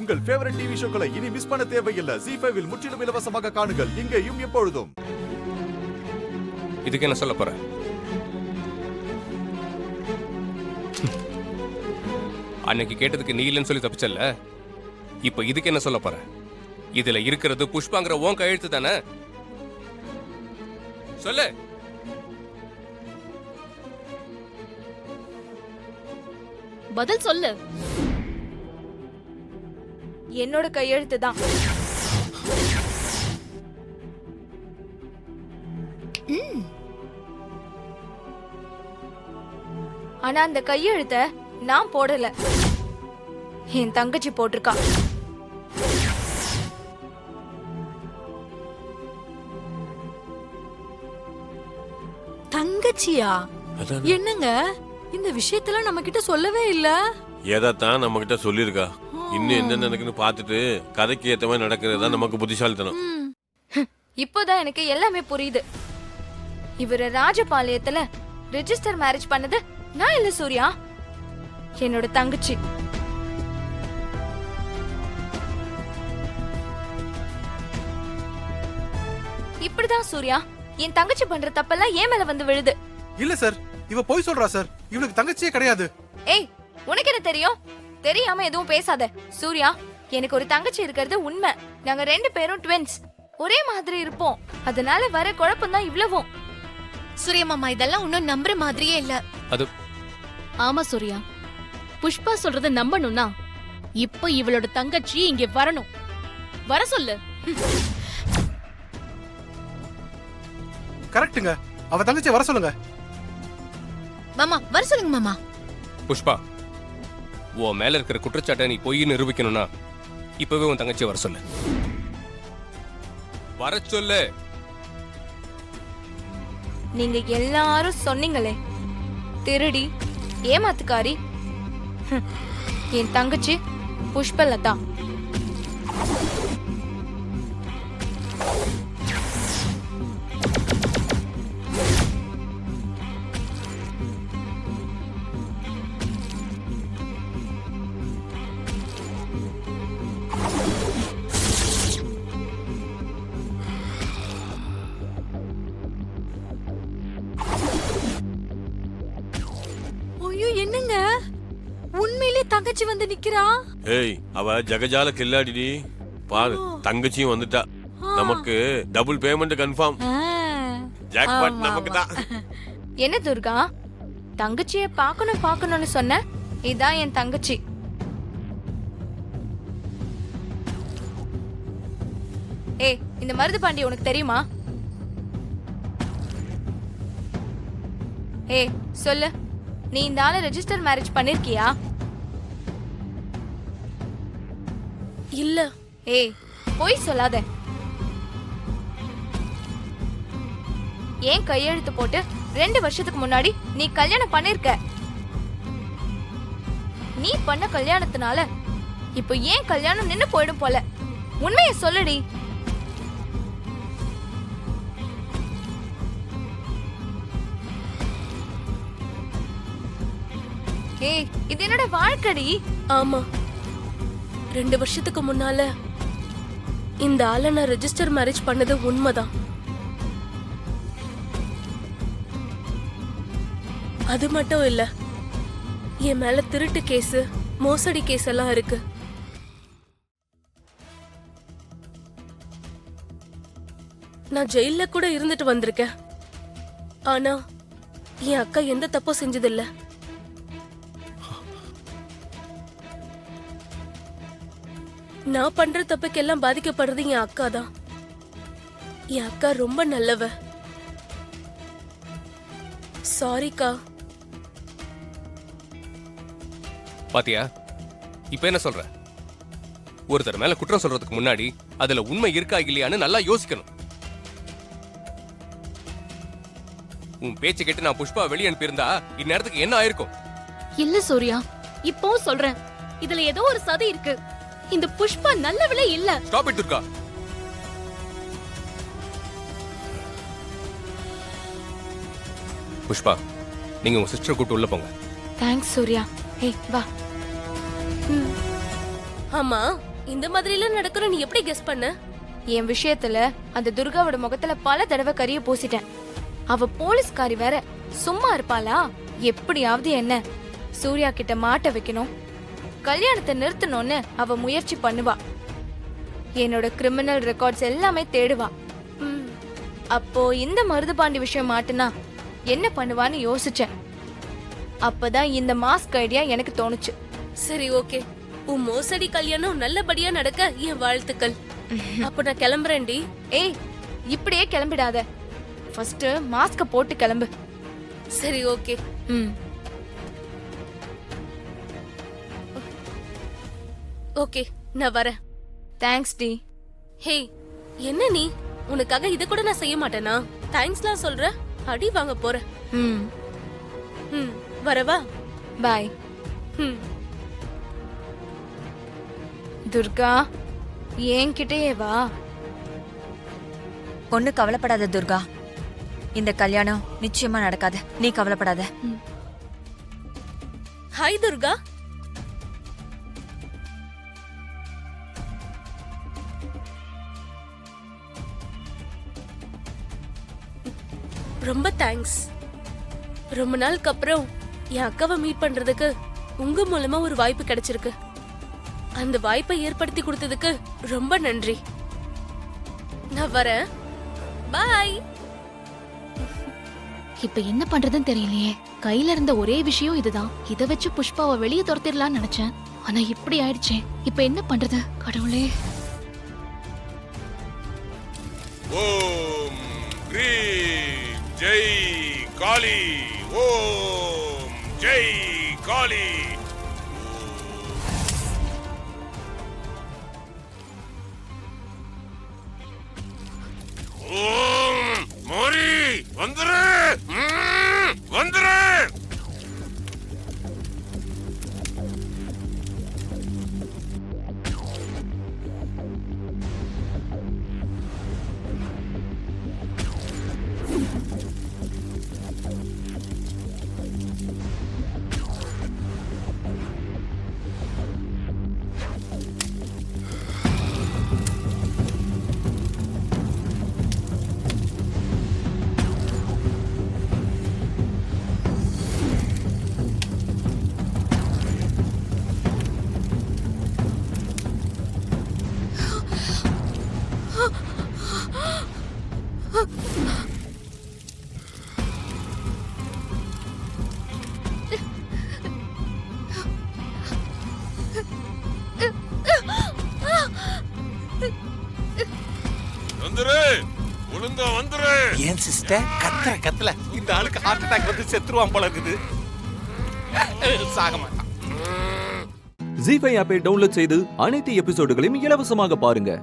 உங்கள் favourite TV ஷோக்களை இனி miss பண்ண தேவையில்லை. ZEE5 இல் முற்றிலும் இலவசமாக காணுங்கள். இங்கேயும் எப்பொழுதும். இதுக்கு என்ன சொல்ல போற? அன்னைக்கு கேட்டதுக்கு நீ இல்லைன்னு சொல்லி தப்பிச்சல்ல, இப்ப இதுக்கு என்ன சொல்ல போற? இதுல இருக்கிறது புஷ்பாங்கிற உன் கையெழுத்து தானே? சொல்லு. பதில் சொல்லு. என்னோட கையெழுத்து தான். ஆனா அந்த கையெழுத்த நான் போடல, என் தங்கச்சி போட்டிருக்கா. தங்கச்சியா? என்னங்க இந்த விஷயத்துல நம்ம கிட்ட சொல்லவே இல்ல? ஏதாத்தான் நம்ம கிட்ட சொல்லிருக்கா. இன்னும் என்ன நடக்குன்னு பாத்துட்டு கதைக்கு ஏத்த மாதிரி நடக்கிறதா நமக்கு புத்திசாலித்தனம். இப்போதான் எனக்கு எல்லாமே புரியுது. இவர ராஜபாளையத்துல ரெஜிஸ்டர் மேரேஜ் பண்ணது நான் இல்ல சூர்யா, என்னோட தங்கச்சி. இப்படிதான் சூர்யா, என் தங்கச்சி பண்ற தப்பெல்லாம் ஏன் மேல வந்து விழுது. இல்ல சார், இவ போய் சொல்றா சார். இவளுக்கு தங்கச்சியே கிடையாது. ஏய், உனக்கு என்ன தெரியும்? தெரியாம எதுவும் பேசாத. சூர்யா, எனக்கு ஒரு தங்கச்சி இருக்கிறது உண்மை. நாங்க 2 பேரும் ட்வின்ஸ், ஒரே மாதிரி இருப்போம். அதனால வர குழப்பம் தான் இவ்வளவும். சூர்யா மாமா, இதெல்லாம் ஒன்னும் நம்புற மாதிரியே இல்ல. அது ஆமா சூர்யா, புஷ்பா சொல்றத நம்பணும்னா இப்ப இவளோட தங்கச்சி இங்க வரணும். வர சொல்லு. கரெக்ட்டுங்க, அவ தங்கச்சியை வர சொல்லுங்க. மாமா வர சொல்லுங்க மாமா. புஷ்பா, உன் மேல இருக்கிற குற்றச்சாட்டை நீ பொய் நிரூபிக்கணும்னா இப்பவே உன் தங்கச்சியை வர சொல்லு. வர சொல்லு. நீங்க எல்லாரும் சொன்னீங்களே, திருடி, ஏமாத்துக்காரி. என் தங்கச்சி புஷ்பலதா. ஐயோ, என்னங்க உண்மையிலே தங்கச்சி வந்து நிக்கிறா? ஏய், அவ ஜகஜால கில்லாடிடி. பாரு, தங்கச்சியும் வந்துட்டா. நமக்கு டபுள் பேமெண்ட் கன்ஃபார்ம். ஜாக்பாட் நமக்கு தான். என்ன துர்கா, தங்கச்சிய பார்க்கணும்னு சொன்ன? இதான் என் தங்கச்சி. ஏய், இந்த மருது பாண்டி உனக்கு தெரியுமா? ஏய் சொல்லு, நீ இந்த ஆளை ரெஜிஸ்டர் மேரேஜ் பண்ணிருக்கியா? இல்ல. ஏய், போய் சொல்லாத. ஏன் கையெழுத்து போட்டு 2 வருஷத்துக்கு முன்னாடி நீ கல்யாணம் பண்ணிருக்க. நீ பண்ண கல்யாணத்தினால இப்போ ஏன் கல்யாணம் நின்னு போயிடும் போல. உண்மையை சொல்லுடி. ஏய், இது என்னோட வாழ்க்கடி. ஆமா, 2 வருஷத்துக்கு முன்னால இந்த ஆளை நான் ரெஜிஸ்டர் மேரேஜ் பண்ணது உண்மைதான். அது மட்டும் இல்ல, என் மேல திருட்டு கேஸ், மோசடி கேஸ் எல்லாம் இருக்கு. நான் ஜெயில கூட இருந்துட்டு வந்திருக்கேன். ஆனா என் அக்கா எந்த தப்பும் செஞ்சதில்ல. நான் பண்ற தப்புக்கெல்லாம் பாதிக்கப்படுறது என் அக்கா தான். என் அக்கா ரொம்ப நல்லவ. சாரிக்கா. பாத்தியா, இப்ப என்ன சொல்ற? ஒருத்தர் மேல குற்றம் சொல்றதுக்கு முன்னாடி அதுல உண்மை இருக்கா இல்லையான்னு நல்லா யோசிக்கணும். உன் பேச்சு கேட்டு நான் புஷ்பா வெளியே அனுப்பியிருந்தா இந்நேரத்துக்கு என்ன ஆயிருக்கும்? இல்ல சூர்யா, இப்போ சொல்றேன், இதுல ஏதோ ஒரு சதி இருக்கு. இந்த புஷ்பா நல்லவளே இல்ல. Stop it Durga. புஷ்பா, நீங்க உங்க சிஸ்டர் கூட்டு உள்ள போங்க. தேங்க்ஸ் சூர்யா. ஏய் வா. ஆமா, இந்த மாதிரி எல்லாம் நடக்குற நீ எப்படி கெஸ் பண்ண? என் விஷயத்துல அந்த துர்காவோட முகத்துல பல தடவை கரிய பூசிட்டேன். அவ போலீஸ்காரி வேற, சும்மா இருப்பாளா? எப்படியாவது என்ன சூர்யா கிட்ட மாட்ட வைக்கணும், கல்யாணத்தை நிறுத்தணும்னு அவ முயற்சி பண்ணுவா. என்னோட கிரிமினல் ரெக்கார்ட்ஸ் எல்லாமே தேடுவா. அப்போ இந்த மருதுபாண்டி விஷயம் மாட்டுனா என்ன பண்ணுவான்னு யோசிச்சேன். அப்பதான் இந்த மாஸ்க் ஐடியா எனக்கு தோணுச்சு. சரி, ஓகே. உன் மோசடி கல்யாணம் நல்லபடியா நடக்க என் வாழ்த்துக்கள். அப்ப நான் கிளம்புறேன்டி. ஏய், இப்படியே கிளம்பிடாத. ஃபர்ஸ்ட் மாஸ்க போட்டு கிளம்பு. சரி, ஓகே. ஓகே, நான் வரேன். Thanks D. ஹே, என்ன நீ? உனக்காக இத கூட நான் செய்ய மாட்டேனா? தேங்க்ஸ்லாம் சொல்ற? அடி வாங்க போற. வரவா? பாய். துர்கா, என்கிட்டயே வா. ஒண்ணு கவலைப்படாத துர்கா, இந்த கல்யாணம் நிச்சயமா நடக்காது. நீ கவலைப்படாத. ஹாய் துர்கா. ரொம்ப தேங்க்ஸ். ரொம்ப நாளுக்கு அப்புறம் என் அக்காவை மீட் பண்றதுக்கு உங்க மூலமா ஒரு வாய்ப்பு கிடைச்சிருக்கு. அந்த வாய்ப்பை ஏற்படுத்தி கொடுத்ததுக்கு ரொம்ப நன்றி. நான் வரேன். பாய். இப்ப என்ன பண்றதுன்னு தெரியலையே. கையில இருந்த ஒரே விஷயம் இதுதான். இத வச்சு புஷ்பாவை வெளியே துரத்திடலாம்னு நினைச்சேன். ஆனா இப்படி ஆயிடுச்சே. இப்ப என்ன பண்றது கடவுளே? ஓம் கிரீம் ஜெய் காளி. ஓம் ஜெய் காளி. ஓம் மோரி வந்துரு, வந்துரு. வந்துரு, ஒழுங்கா வந்துரு. ஏன் சிஸ்டர் கத்தல இந்த ஆளுக்கு ஹார்ட் அட்டாக் வந்து செத்துருவான் போல இருக்குது. சாக மாட்டான். ஜீ5 ஆப்பை டவுன்லோட் செய்து அனைத்து எபிசோடுகளையும் இலவசமாக பாருங்க.